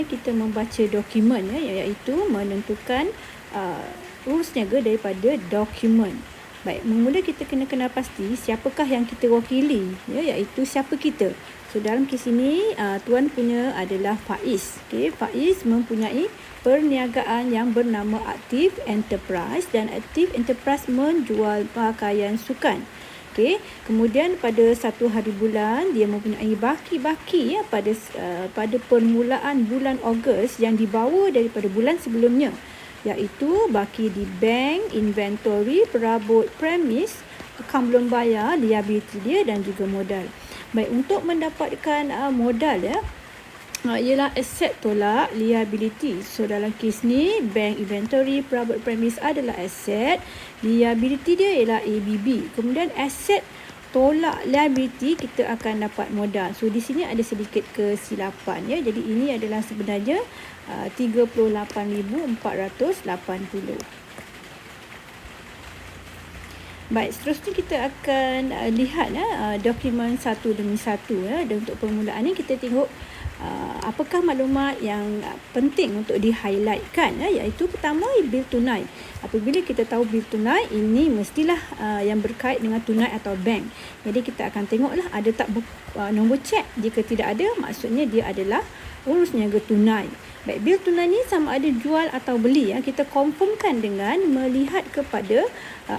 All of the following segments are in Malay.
Kita membaca dokumen iaitu menentukan urus niaga daripada dokumen. Baik, mula kita kena kenal pasti siapakah yang kita wakili, iaitu siapa kita. So dalam kes ini tuan punya adalah Faiz. Faiz mempunyai perniagaan yang bernama Aktif Enterprise dan Aktif Enterprise menjual pakaian sukan. Kemudian pada satu hari bulan dia mempunyai baki-baki pada permulaan bulan Ogos yang dibawa daripada bulan sebelumnya, iaitu baki di bank, inventory, perabot premis, akaun belum bayar, liability dia dan juga modal. Baik, untuk mendapatkan modal ialah aset tolak liability. So dalam kes ni bank, inventory, perabot premis adalah aset, liability dia ialah ABB. Kemudian aset tolak liability kita akan dapat modal. So di sini ada sedikit kesilapan Jadi ini adalah sebenarnya 38,480. Baik, seterusnya kita akan lihat dokumen satu demi satu. Dan untuk permulaan ni kita tengok apakah maklumat yang penting untuk di-highlightkan, iaitu pertama bil tunai. Apabila kita tahu bil tunai, ini mestilah yang berkait dengan tunai atau bank. Jadi kita akan tengoklah ada tak nombor cek. Jika tidak ada, maksudnya dia adalah urus niaga tunai. Baik, bil tunai ni sama ada jual atau beli. Kita confirmkan dengan melihat kepada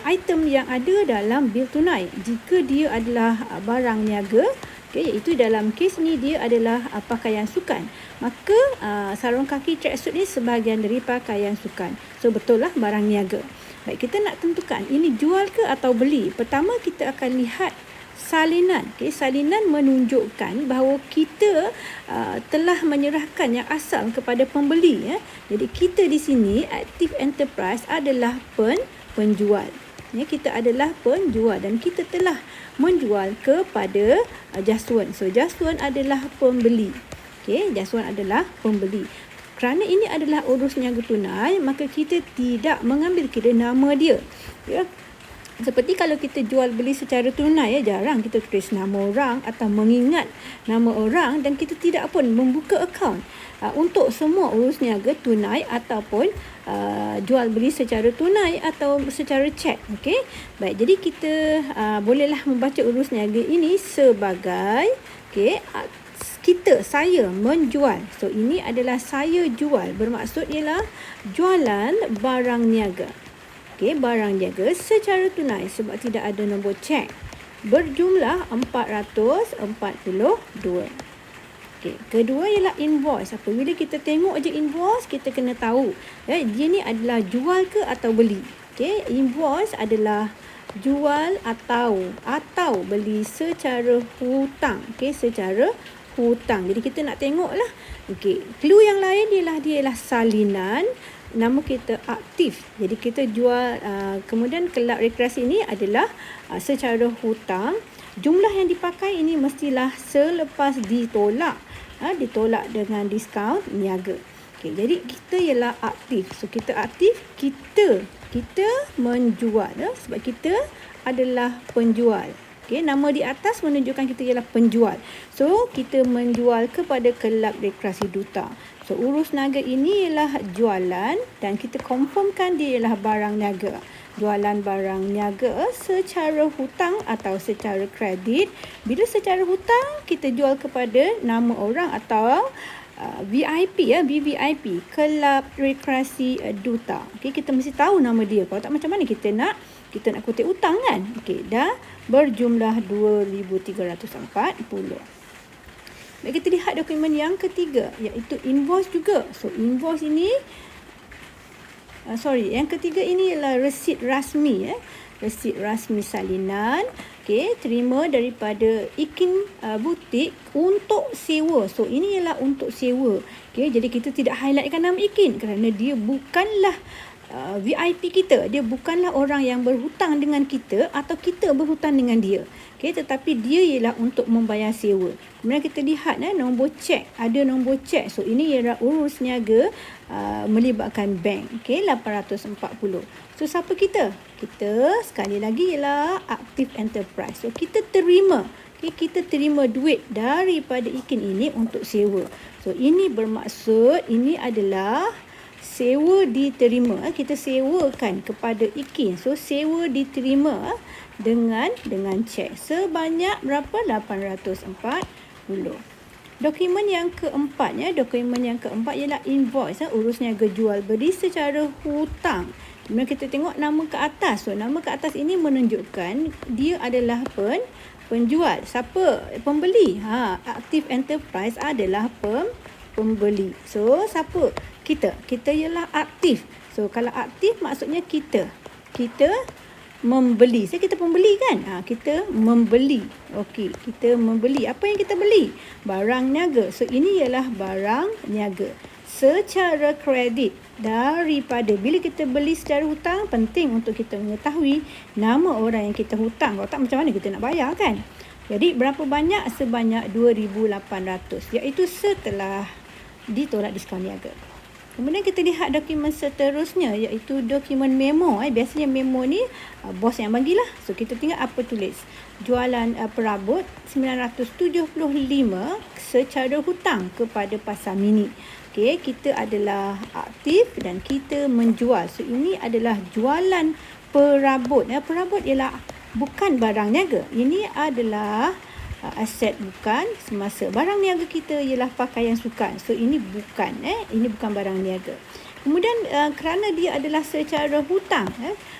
item yang ada dalam bil tunai. Jika dia adalah barang niaga, iaitu dalam kes ni dia adalah pakaian sukan, maka sarung kaki tracksuit ni sebahagian dari pakaian sukan. So betul lah barang niaga. Baik, kita nak tentukan ini jual ke atau beli. Pertama kita akan lihat salinan. Salinan menunjukkan bahawa kita telah menyerahkan yang asal kepada pembeli. Jadi kita di sini Aktif Enterprise adalah penjual. Kita adalah penjual dan kita telah menjual kepada Jaswan. So Jaswan adalah pembeli. Jaswan adalah pembeli. Kerana ini adalah urus niaga tunai, maka kita tidak mengambil kira nama dia. Seperti kalau kita jual beli secara tunai, jarang kita tulis nama orang atau mengingat nama orang, dan kita tidak pun membuka akaun untuk semua urus niaga tunai ataupun jual beli secara tunai atau secara cek. Baik, jadi kita bolehlah membaca urus niaga ini sebagai saya menjual. So ini adalah saya jual, bermaksud ialah jualan barang niaga. Barang niaga secara tunai sebab tidak ada nombor cek, berjumlah 442. Kedua ialah invoice. Apabila kita tengok je invoice, kita kena tahu dia ni adalah jual ke atau beli. Invoice adalah jual atau beli secara hutang. Secara hutang. Jadi kita nak tengoklah. Clue yang lain dia ialah salinan. Nama kita Aktif. Jadi kita jual, kemudian kelab rekreasi ini adalah secara hutang. Jumlah yang dipakai ini mestilah selepas ditolak. Ditolak dengan diskaun niaga. Jadi kita ialah aktif. So kita aktif, kita menjual. Sebab kita adalah penjual. Nama di atas menunjukkan kita ialah penjual. So kita menjual kepada kelab rekreasi Duta. So urus niaga ini ialah jualan dan kita confirmkan dia ialah barang niaga. Jualan barang niaga secara hutang atau secara kredit. Bila secara hutang, kita jual kepada nama orang atau VIP, VVIP, Kelab Rekreasi Duta. Kita mesti tahu nama dia. Kalau tak, macam mana kita nak kutip hutang kan? Dah berjumlah 2,340. Baik, kita lihat dokumen yang ketiga, iaitu invoice juga. So invoice ini yang ketiga ini ialah resit rasmi. Resit rasmi salinan. Terima daripada Ikin butik untuk sewa. So ini ialah untuk sewa. Jadi kita tidak highlightkan nama Ikin kerana dia bukanlah VIP kita. Dia bukanlah orang yang berhutang dengan kita atau kita berhutang dengan dia. Tetapi dia ialah untuk membayar sewa. Kemudian kita lihat nombor cek. Ada nombor cek. So ini ialah urus niaga melibatkan bank. 840. So siapa kita? Kita sekali lagi ialah Aktif Enterprise. So kita terima. kita terima duit daripada Ikin ini untuk sewa. So ini bermaksud ini adalah sewa diterima. Kita sewakan kepada Ikin. So sewa diterima dengan cek sebanyak berapa? 840. Dokumen yang keempat ialah invoice, urus niaga jual beli secara hutang. Kemudian kita tengok nama ke atas. So nama ke atas ini menunjukkan dia adalah penjual. Siapa? Pembeli. Active Enterprise adalah pembeli. So siapa? Kita ialah aktif. So kalau aktif maksudnya kita membeli. Kita pembeli kan? Kita membeli. Okey, kita membeli. Apa yang kita beli? Barang niaga. So ini ialah barang niaga. Secara kredit daripada, bila kita beli secara hutang, penting untuk kita mengetahui nama orang yang kita hutang. Kalau tak, macam mana kita nak bayar kan? Jadi berapa banyak? Sebanyak 2,800, iaitu setelah ditolak diskaun niaga. Kemudian kita lihat dokumen seterusnya, iaitu dokumen memo. Biasanya memo ni bos yang bagilah. So kita tengok apa tulis. Jualan perabot 975 secara hutang kepada Pasar Mini. Okey, kita adalah aktif dan kita menjual. So ini adalah jualan perabot. Perabot ialah bukan barang niaga. Ini adalah aset bukan semasa. Barang niaga kita ialah pakaian sukan. So ini bukan barang niaga. Kemudian kerana dia adalah secara hutang,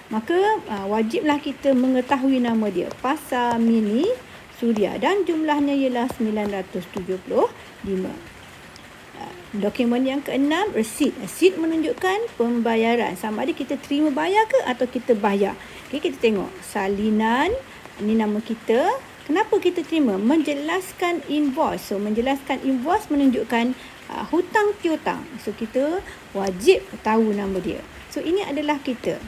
maka wajiblah kita mengetahui nama dia. Pasar Mini Suria, dan jumlahnya ialah 975. Dokumen yang keenam, resit. Resit menunjukkan pembayaran. Sama ada kita terima bayar ke atau kita bayar. Okay, kita tengok salinan, ini nama kita. Kenapa kita terima? Menjelaskan invoice. So menjelaskan invoice menunjukkan hutang piutang. So kita wajib tahu nama dia. So ini adalah kita.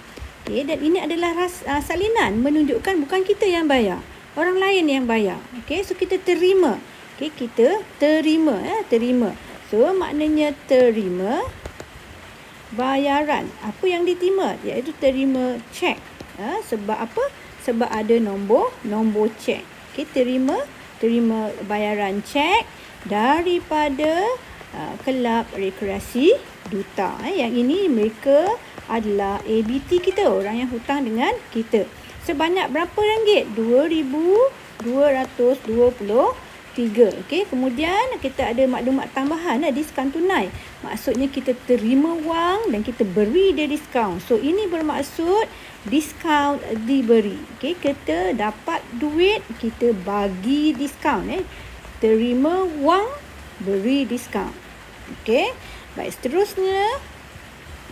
Okay, dan ini adalah salinan menunjukkan bukan kita yang bayar, orang lain yang bayar. Okay, so kita terima. Okay, kita terima. Terima. So maknanya terima bayaran. Apa yang diterima? Iaitu terima cek. Sebab apa? Sebab ada nombor cek. Okay, terima bayaran cek daripada Kelab Rekreasi Duta. Yang ini mereka adalah ABT kita, orang yang hutang dengan kita. Sebanyak berapa ringgit? 2,223. Okey, kemudian kita ada maklumat tambahan, diskaun tunai. Maksudnya kita terima wang dan kita beri dia diskaun. So ini bermaksud diskaun diberi. Okey, kita dapat duit, kita bagi diskaun. Terima wang, beri diskaun. Okey, baik, seterusnya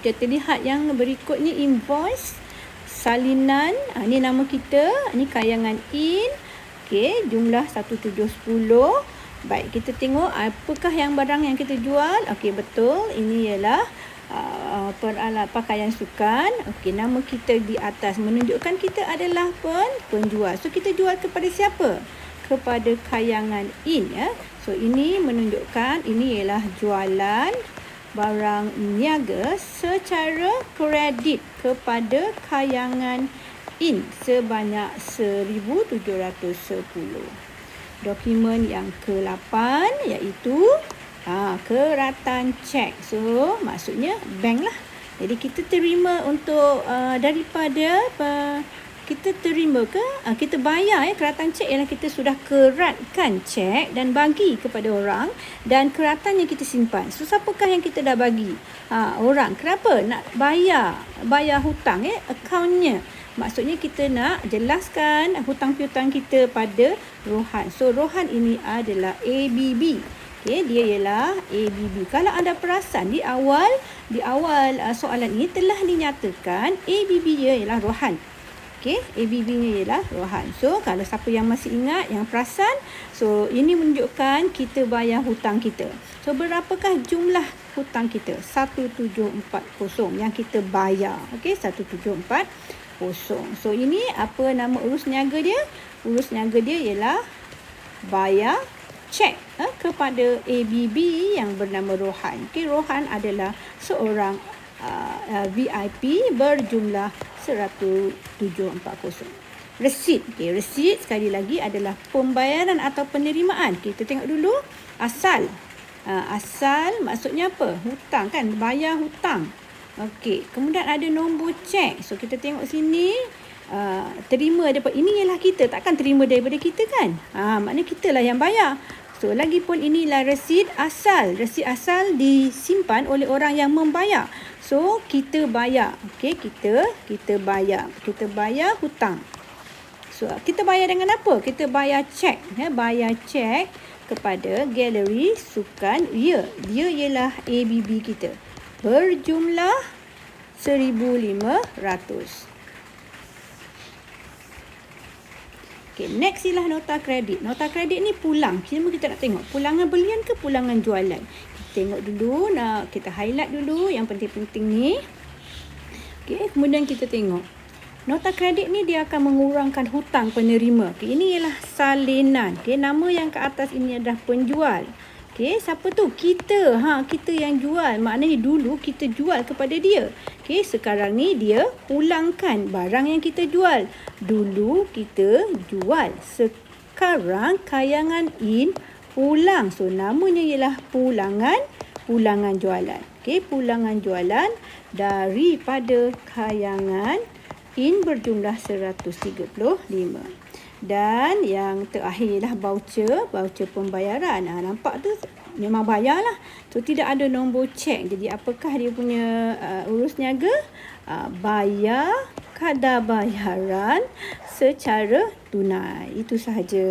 kita lihat yang berikutnya, invoice, salinan. Ini nama kita, ini kayangan in. Okey, jumlah 1710. Baik, kita tengok apakah yang barang yang kita jual. Okey, betul. Ini ialah peralat pakaian sukan. Okey, nama kita di atas menunjukkan kita adalah penjual. So kita jual kepada siapa? Kepada kayangan in. So ini menunjukkan ini ialah jualan barang niaga secara kredit kepada kayangan in sebanyak 1,710. Dokumen yang ke-8 iaitu keratan cek. So maksudnya bank lah. Jadi kita terima untuk daripada kita terima ke kita bayar keratan cek ialah kita sudah keratkan cek dan bagi kepada orang, dan keratan yang kita simpan. So siapakah yang kita dah bagi? Orang. Kenapa? Nak bayar hutang akaunnya. Maksudnya kita nak jelaskan hutang piutang kita pada Rohan. So Rohan ini adalah ABB. Okay, dia ialah ABB. Kalau anda perasan di awal soalan ini telah dinyatakan ABB ialah Rohan. Okay, ABB-nya ialah Rohan. So kalau siapa yang masih ingat, yang perasan, so ini menunjukkan kita bayar hutang kita. So berapakah jumlah hutang kita? 1740 yang kita bayar. Okay, 1740. So ini apa nama urus niaga dia? Urus niaga dia ialah bayar cek kepada ABB yang bernama Rohan. Okay, Rohan adalah seorang VIP berjumlah 1740. resit. Okey, resit sekali lagi adalah pembayaran atau penerimaan. Kita tengok dulu asal. Asal maksudnya apa? Hutang kan, bayar hutang. Okey, kemudian ada nombor cek. So kita tengok sini, terima daripada ini ialah kita, takkan terima daripada kita kan? Maknanya kita lah yang bayar. So lagipun inilah resit asal. Resit asal disimpan oleh orang yang membayar. So kita bayar. Okey, kita bayar. Kita bayar hutang. So kita bayar dengan apa? Kita bayar cek, bayar cek kepada galeri sukan Ria. Dia ialah ABB kita. Berjumlah 1,500. Okay, next ialah nota kredit. Nota kredit ni pulang. Cuma kita nak tengok pulangan belian ke pulangan jualan. Kita tengok dulu, kita highlight dulu yang penting-penting ni. Okay, kemudian kita tengok. Nota kredit ni dia akan mengurangkan hutang penerima. Okay, ini ialah salinan. Okay, nama yang ke atas ini adalah penjual. Okay, siapa tu? Kita. Kita yang jual. Maknanya dulu kita jual kepada dia. Okay, sekarang ni dia pulangkan barang yang kita jual. Dulu kita jual. Sekarang kayangan in pulang. So, namanya ialah pulangan jualan. Okay, pulangan jualan daripada kayangan in berjumlah 135. Dan yang terakhir lah voucher pembayaran. Nampak tu memang bayar lah. So tidak ada nombor cek. Jadi apakah dia punya urus niaga? Bayar kadar bayaran secara tunai. Itu sahaja.